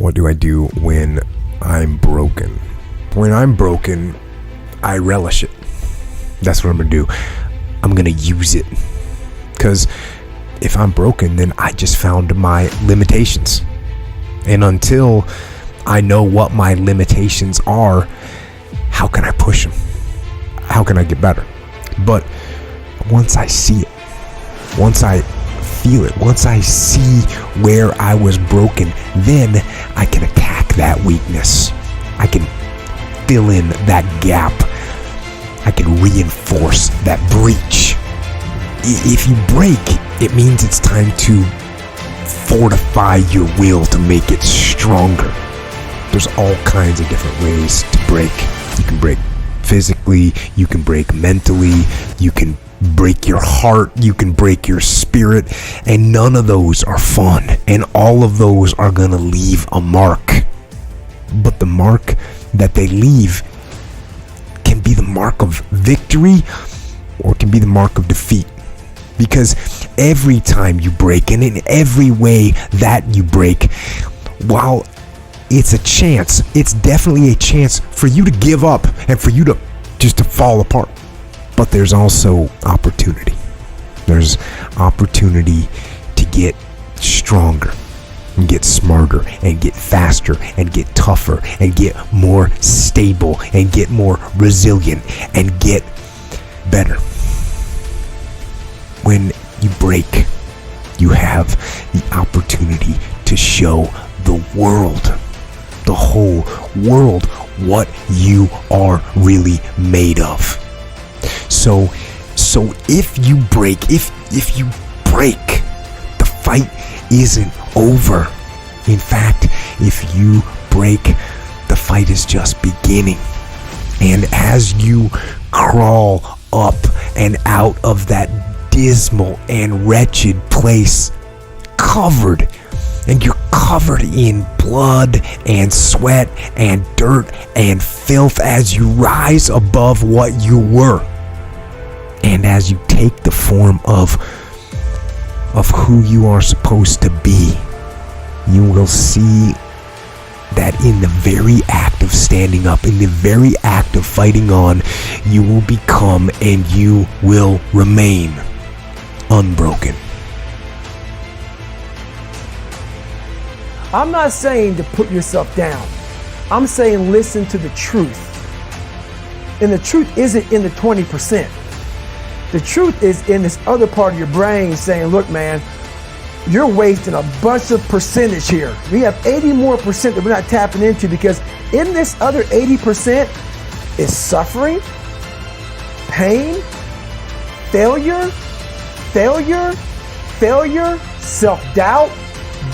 What do I do when I'm broken? When I'm broken, I relish it. That's what I'm gonna do. I'm gonna use it. Because if I'm broken, then I just found my limitations. And until I know what my limitations are, how can I push them? How can I get better? But once I see it, once I feel it, once I see where I was broken, then I can attack that weakness. I can fill in that gap. I can reinforce that breach. If you break, it means it's time to fortify your will to make it stronger. There's all kinds of different ways to break. You can break physically, you can break mentally, you can break your heart, you can break your spirit, and none of those are fun, and all of those are gonna leave a mark. But the mark that they leave can be the mark of victory or it can be the mark of defeat. Because every time you break, and in every way that you break, while it's a chance, it's definitely a chance for you to give up and for you to just to fall apart. But there's also opportunity. There's opportunity to get stronger and get smarter and get faster and get tougher and get more stable and get more resilient and get better. When you break, you have the opportunity to show the world, the whole world, what you are really made of. So if you break, the fight isn't over. In fact, if you break, the fight is just beginning. And as you crawl up and out of that dismal and wretched place, you're covered in blood and sweat and dirt and filth as you rise above what you were, and as you take the form of who you are supposed to be, you will see that in the very act of standing up, in the very act of fighting on, you will become and you will remain unbroken. I'm not saying to put yourself down. I'm saying listen to the truth. And the truth isn't in the 20%. The truth is in this other part of your brain saying, look, man, you're wasting a bunch of percentage here. We have 80 more percent that we're not tapping into, because in this other 80% is suffering, pain, failure, self-doubt,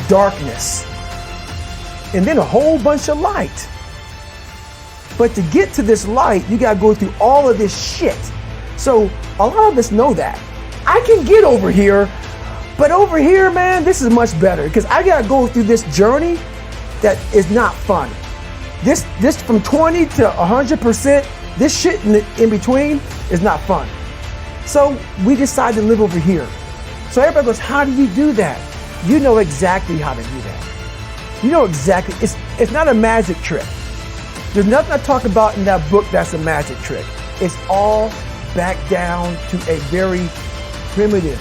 darkness, and then a whole bunch of light. But to get to this light, you gotta go through all of this shit. So a lot of us know that. I can get over here, but over here, man, this is much better, because I gotta go through this journey that is not fun. This from 20 to 100%, this shit in between is not fun. So we decide to live over here. So everybody goes, how do you do that? You know exactly how to do that. You know exactly, it's not a magic trick. There's nothing I talk about in that book that's a magic trick. It's all back down to a very primitive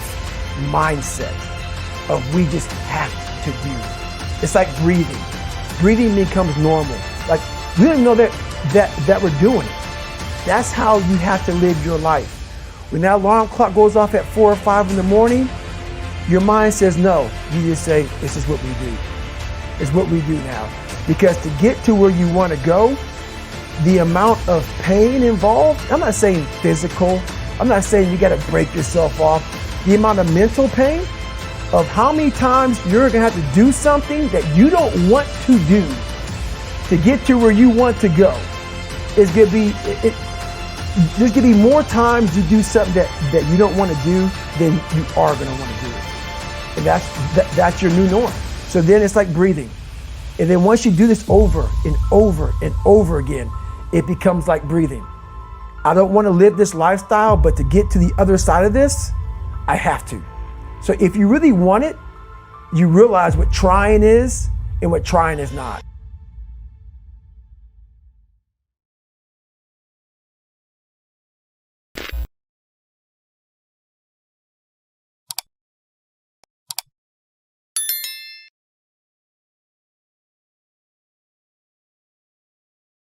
mindset of we just have to do. It's like breathing. Breathing becomes normal. Like we don't know that we're doing it. That's how you have to live your life. When that alarm clock goes off at 4 or 5 in the morning, your mind says no. You just say, this is what we do. It's what we do now. Because to get to where you want to go, the amount of pain involved, I'm not saying physical, I'm not saying you got to break yourself off. The amount of mental pain of how many times you're going to have to do something that you don't want to do to get to where you want to go is going to be, there's going to be more times you do something that you don't want to do than you are going to want to do it. And that's your new norm. So then it's like breathing. And then once you do this over and over and over again, it becomes like breathing. I don't want to live this lifestyle, but to get to the other side of this, I have to. So if you really want it, you realize what trying is and what trying is not.